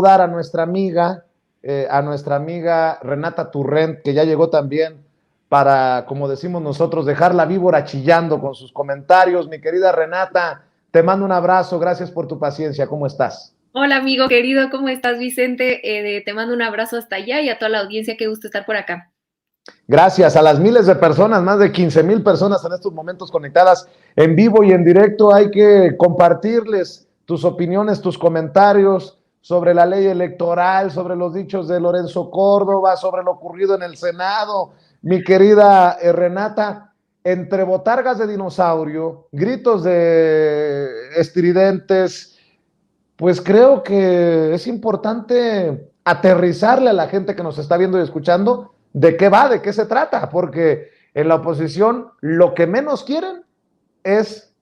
saludar a nuestra amiga Renata Turrent, que ya llegó también para, como decimos nosotros, dejar la víbora chillando con sus comentarios. Mi querida Renata, te mando un abrazo, gracias por tu paciencia, ¿cómo estás? Hola amigo querido, ¿cómo estás Vicente? Te mando un abrazo hasta allá y a toda la audiencia, qué gusto estar por acá. Gracias a las miles de personas, más de 15,000 personas en estos momentos conectadas en vivo y en directo. Hay que compartirles tus opiniones, tus comentarios sobre la ley electoral, sobre los dichos de Lorenzo Córdoba, sobre lo ocurrido en el Senado. Mi querida Renata, entre botargas de dinosaurio, gritos de estridentes, pues creo que es importante aterrizarle a la gente que nos está viendo y escuchando de qué va, de qué se trata, porque en la oposición lo que menos quieren es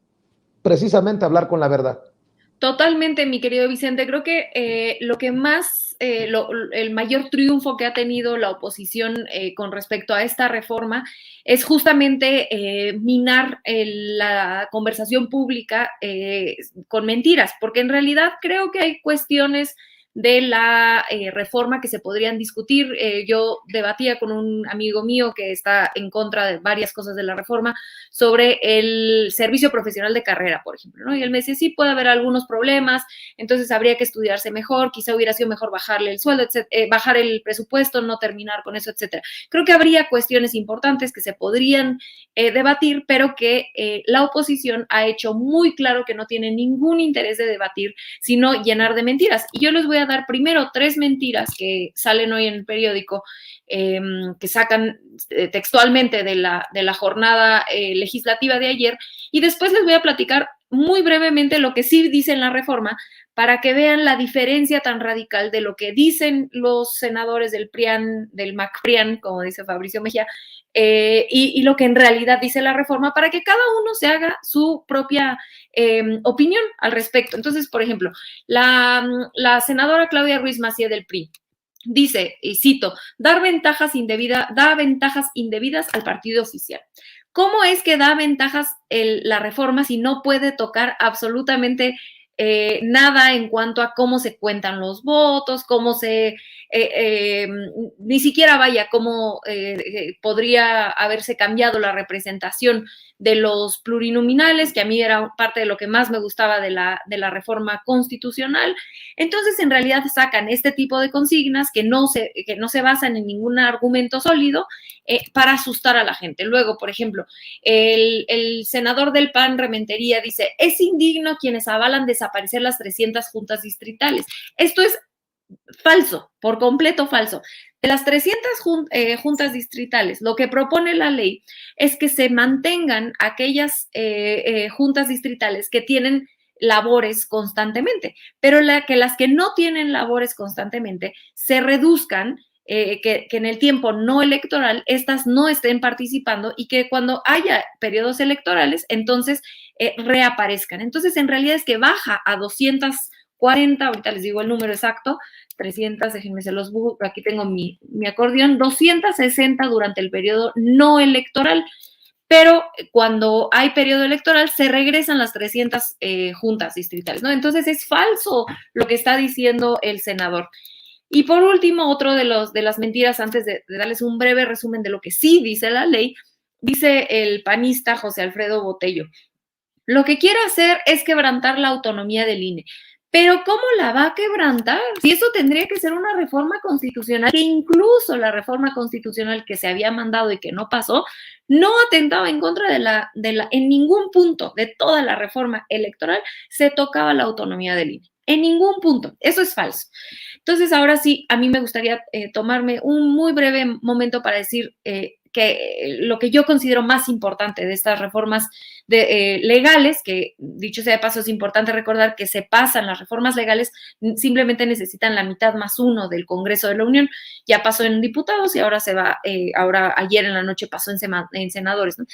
precisamente hablar con la verdad. Totalmente, mi querido Vicente. Creo que lo que más, el mayor triunfo que ha tenido la oposición con respecto a esta reforma es justamente minar la conversación pública con mentiras, porque en realidad creo que hay cuestiones de la reforma que se podrían discutir. Yo debatía con un amigo mío que está en contra de varias cosas de la reforma sobre el servicio profesional de carrera, por ejemplo, ¿no? Y él me decía, sí, puede haber algunos problemas, entonces habría que estudiarse mejor, quizá hubiera sido mejor bajarle el sueldo, bajar el presupuesto, no terminar con eso, etcétera. Creo que habría cuestiones importantes que se podrían debatir, pero que la oposición ha hecho muy claro que no tiene ningún interés de debatir, sino llenar de mentiras. Y yo les voy a dar primero 3 mentiras que salen hoy en el periódico, que sacan textualmente de la jornada legislativa de ayer, y después les voy a platicar muy brevemente lo que sí dice en la reforma para que vean la diferencia tan radical de lo que dicen los senadores del PRIAN, del MACPRIAN, como dice Fabricio Mejía, y lo que en realidad dice la reforma, para que cada uno se haga su propia opinión al respecto. Entonces, por ejemplo, la senadora Claudia Ruiz Massieu del PRI dice, y cito, da ventajas indebidas al partido oficial. ¿Cómo es que da ventajas la reforma si no puede tocar absolutamente nada en cuanto a cómo se cuentan los votos, cómo se, ni siquiera vaya, cómo podría haberse cambiado la representación de los plurinominales, que a mí era parte de lo que más me gustaba de la reforma constitucional? Entonces, en realidad sacan este tipo de consignas que no se basan en ningún argumento sólido para asustar a la gente. Luego, por ejemplo, el senador del PAN, Rementería, dice, es indigno quienes avalan desaparecer las 300 juntas distritales. Esto es falso, por completo falso. De las 300 juntas distritales, lo que propone la ley es que se mantengan aquellas juntas distritales que tienen labores constantemente, pero las que no tienen labores constantemente se reduzcan, que en el tiempo no electoral estas no estén participando y que cuando haya periodos electorales entonces reaparezcan. Entonces en realidad es que baja a 240, ahorita les digo el número exacto, 300, déjenme se los busco, aquí tengo mi acordeón, 260 durante el periodo no electoral, pero cuando hay periodo electoral se regresan las 300 juntas distritales, ¿no? Entonces es falso lo que está diciendo el senador. Y por último, otro de las mentiras, antes de darles un breve resumen de lo que sí dice la ley, dice el panista José Alfredo Botello, lo que quiere hacer es quebrantar la autonomía del INE. Pero ¿cómo la va a quebrantar? Si eso tendría que ser una reforma constitucional, que incluso la reforma constitucional que se había mandado y que no pasó, no atentaba en contra en ningún punto de toda la reforma electoral se tocaba la autonomía del INE. En ningún punto. Eso es falso. Entonces, ahora sí, a mí me gustaría tomarme un muy breve momento para decir que lo que yo considero más importante de estas reformas legales, que dicho sea de paso es importante recordar que se pasan las reformas legales, simplemente necesitan la mitad más uno del Congreso de la Unión, ya pasó en diputados y ahora se va, ahora ayer en la noche pasó en senadores, ¿no?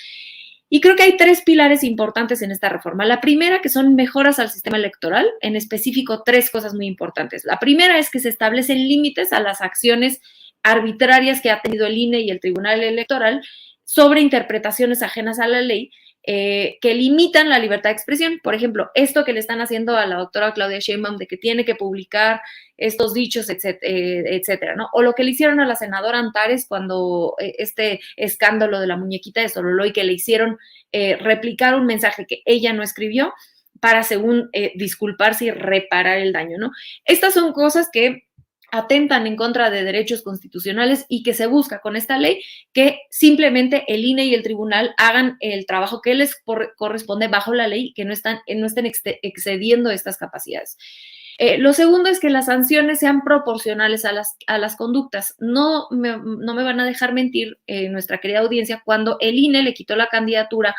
Y creo que hay 3 pilares importantes en esta reforma. La primera, que son mejoras al sistema electoral, en específico 3 cosas muy importantes. La primera es que se establecen límites a las acciones arbitrarias que ha tenido el INE y el Tribunal Electoral sobre interpretaciones ajenas a la ley, que limitan la libertad de expresión. Por ejemplo, esto que le están haciendo a la doctora Claudia Sheinbaum de que tiene que publicar estos dichos, etcétera, ¿no? O lo que le hicieron a la senadora Antares cuando este escándalo de la muñequita de Sololoy, que le hicieron replicar un mensaje que ella no escribió para, según, disculparse y reparar el daño, ¿no? Estas son cosas que atentan en contra de derechos constitucionales y que se busca con esta ley que simplemente el INE y el tribunal hagan el trabajo que les corresponde bajo la ley y que no estén excediendo estas capacidades. Lo segundo es que las sanciones sean proporcionales a las conductas. No me van a dejar mentir nuestra querida audiencia cuando el INE le quitó la candidatura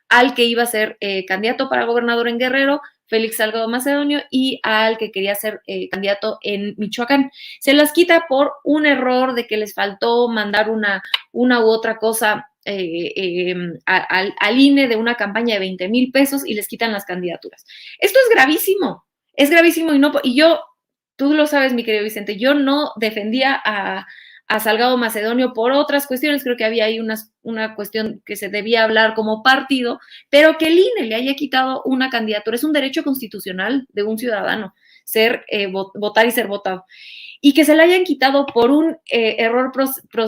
al que iba a ser candidato para gobernador en Guerrero, Félix Salgado Macedonio, y al que quería ser candidato en Michoacán. Se las quita por un error de que les faltó mandar una u otra cosa al INE de una campaña de 20,000 pesos y les quitan las candidaturas. Esto es gravísimo y yo, tú lo sabes, mi querido Vicente, yo no defendía a Salgado Macedonio por otras cuestiones, creo que había ahí una cuestión que se debía hablar como partido, pero que el INE le haya quitado una candidatura, es un derecho constitucional de un ciudadano, votar y ser votado. Y que se le hayan quitado por un error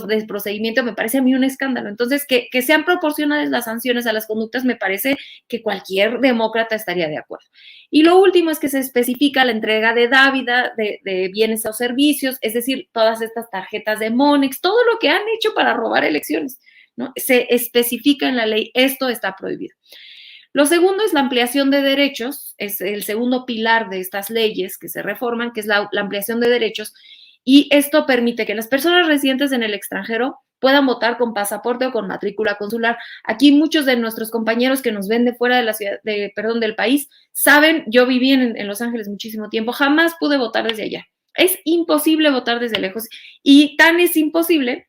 de procedimiento me parece a mí un escándalo. Entonces, que sean proporcionales las sanciones a las conductas me parece que cualquier demócrata estaría de acuerdo. Y lo último es que se especifica la entrega de dávida, de bienes o servicios, es decir, todas estas tarjetas de Monex, todo lo que han hecho para robar elecciones, ¿no? Se especifica en la ley, esto está prohibido. Lo segundo es la ampliación de derechos, es el segundo pilar de estas leyes que se reforman, que es la ampliación de derechos, y esto permite que las personas residentes en el extranjero puedan votar con pasaporte o con matrícula consular. Aquí muchos de nuestros compañeros que nos ven de fuera de la ciudad, del país, saben, yo viví en Los Ángeles muchísimo tiempo, jamás pude votar desde allá. Es imposible votar desde lejos y tan es imposible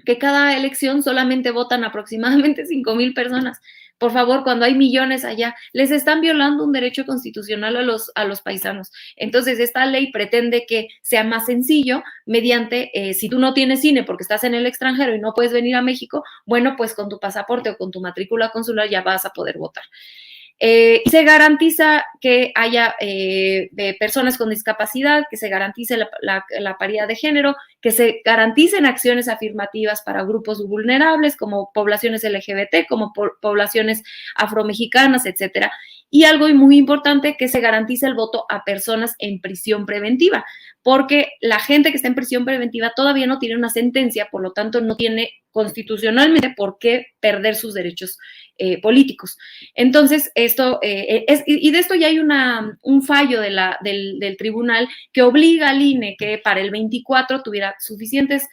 que cada elección solamente votan aproximadamente 5,000 personas. Por favor, cuando hay millones allá, les están violando un derecho constitucional a los paisanos. Entonces, esta ley pretende que sea más sencillo mediante, si tú no tienes cine porque estás en el extranjero y no puedes venir a México, bueno, pues con tu pasaporte o con tu matrícula consular ya vas a poder votar. Se garantiza que haya personas con discapacidad, que se garantice la paridad de género, que se garanticen acciones afirmativas para grupos vulnerables como poblaciones LGBT, como poblaciones afromexicanas, etcétera. Y algo muy importante, que se garantice el voto a personas en prisión preventiva, porque la gente que está en prisión preventiva todavía no tiene una sentencia, por lo tanto no tiene constitucionalmente por qué perder sus derechos políticos. Entonces, esto y de esto ya hay un fallo del tribunal que obliga al INE que para el 24 tuviera suficientes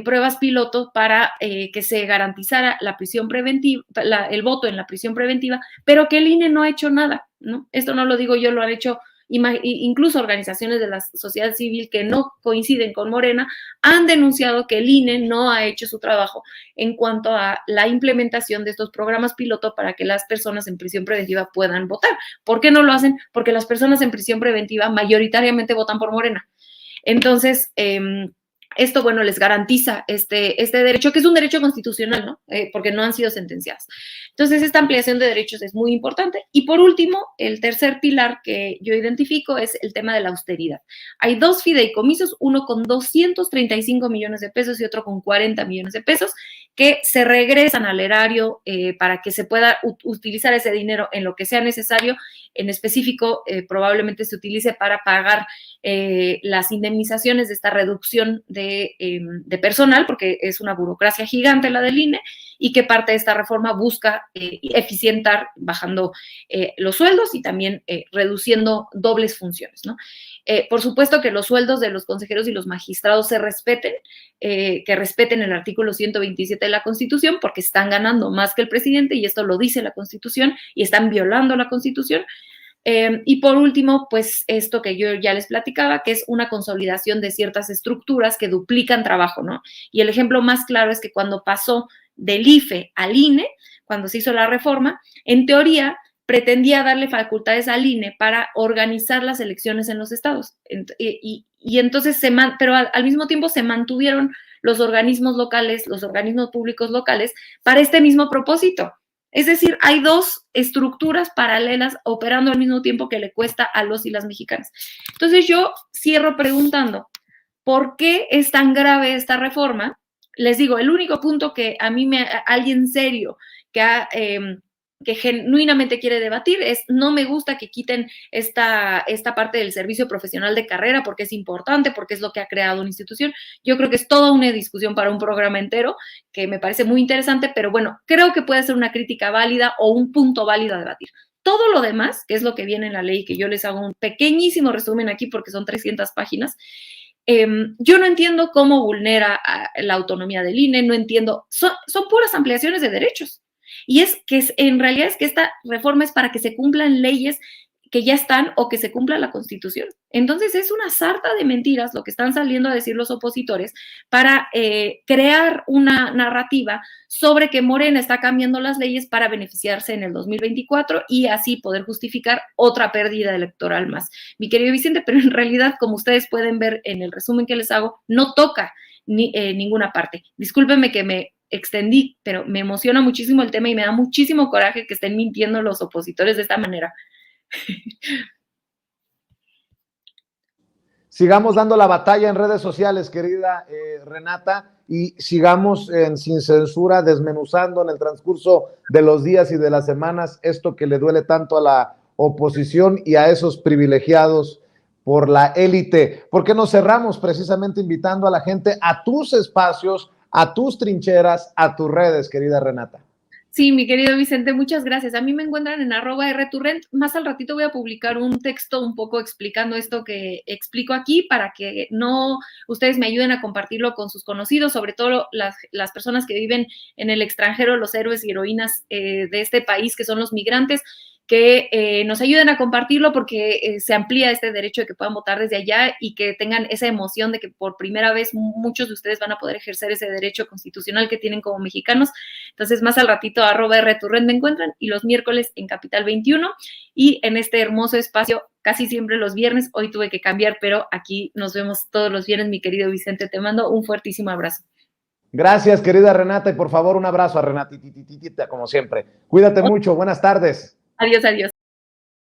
pruebas piloto para que se garantizara la prisión preventiva, el voto en la prisión preventiva, pero que el INE no ha hecho nada, ¿no? Esto no lo digo yo, lo han hecho incluso organizaciones de la sociedad civil que no coinciden con Morena, han denunciado que el INE no ha hecho su trabajo en cuanto a la implementación de estos programas piloto para que las personas en prisión preventiva puedan votar. ¿Por qué no lo hacen? Porque las personas en prisión preventiva mayoritariamente votan por Morena. Entonces, esto, bueno, les garantiza este derecho, que es un derecho constitucional, ¿no? Porque no han sido sentenciadas. Entonces, esta ampliación de derechos es muy importante. Y por último, el tercer pilar que yo identifico es el tema de la austeridad. Hay dos fideicomisos, uno con 235 millones de pesos y otro con 40 millones de pesos, que se regresan al erario para que se pueda utilizar ese dinero en lo que sea necesario. En específico, probablemente se utilice para pagar las indemnizaciones de esta reducción de personal, porque es una burocracia gigante la del INE, y que parte de esta reforma busca eficientar bajando los sueldos y también reduciendo dobles funciones, ¿no? Por supuesto que los sueldos de los consejeros y los magistrados se respeten, que respeten el artículo 127 de la Constitución, porque están ganando más que el presidente, y esto lo dice la Constitución, y están violando la Constitución. Y por último, pues esto que yo ya les platicaba, que es una consolidación de ciertas estructuras que duplican trabajo, ¿no? Y el ejemplo más claro es que cuando pasó del IFE al INE, cuando se hizo la reforma, en teoría pretendía darle facultades al INE para organizar las elecciones en los estados. Y entonces, pero al mismo tiempo se mantuvieron los organismos locales, los organismos públicos locales, para este mismo propósito. Es decir, hay dos estructuras paralelas operando al mismo tiempo que le cuesta a los y las mexicanas. Entonces yo cierro preguntando, ¿por qué es tan grave esta reforma? Les digo, el único punto que a mí alguien serio que genuinamente quiere debatir es, no me gusta que quiten esta parte del servicio profesional de carrera porque es importante, porque es lo que ha creado una institución. Yo creo que es toda una discusión para un programa entero que me parece muy interesante, pero bueno, creo que puede ser una crítica válida o un punto válido a debatir. Todo lo demás, que es lo que viene en la ley, que yo les hago un pequeñísimo resumen aquí porque son 300 páginas, yo no entiendo cómo vulnera la autonomía del INE, no entiendo, son puras ampliaciones de derechos. Y en realidad es que esta reforma es para que se cumplan leyes que ya están o que se cumpla la Constitución. Entonces es una sarta de mentiras lo que están saliendo a decir los opositores para crear una narrativa sobre que Morena está cambiando las leyes para beneficiarse en el 2024 y así poder justificar otra pérdida electoral más. Mi querido Vicente, pero en realidad, como ustedes pueden ver en el resumen que les hago, no toca ninguna parte. Discúlpenme que me extendí, pero me emociona muchísimo el tema y me da muchísimo coraje que estén mintiendo los opositores de esta manera. Sigamos dando la batalla en redes sociales, querida Renata, y sigamos sin censura desmenuzando en el transcurso de los días y de las semanas esto que le duele tanto a la oposición y a esos privilegiados por la élite. ¿Por qué no cerramos precisamente invitando a la gente a tus espacios, a tus trincheras, a tus redes, querida Renata? Sí, mi querido Vicente, muchas gracias. A mí me encuentran en @rturrent. Más al ratito voy a publicar un texto un poco explicando esto que explico aquí para que ustedes me ayuden a compartirlo con sus conocidos, sobre todo las personas que viven en el extranjero, los héroes y heroínas de este país, que son los migrantes, que nos ayuden a compartirlo porque se amplía este derecho de que puedan votar desde allá y que tengan esa emoción de que por primera vez muchos de ustedes van a poder ejercer ese derecho constitucional que tienen como mexicanos. Entonces, más al ratito, @rturrent me encuentran y los miércoles en Capital 21 y en este hermoso espacio casi siempre los viernes. Hoy tuve que cambiar, pero aquí nos vemos todos los viernes, mi querido Vicente. Te mando un fuertísimo abrazo. Gracias, querida Renata, y por favor un abrazo a Renatititita, como siempre. Cuídate mucho, buenas tardes. Adiós, adiós.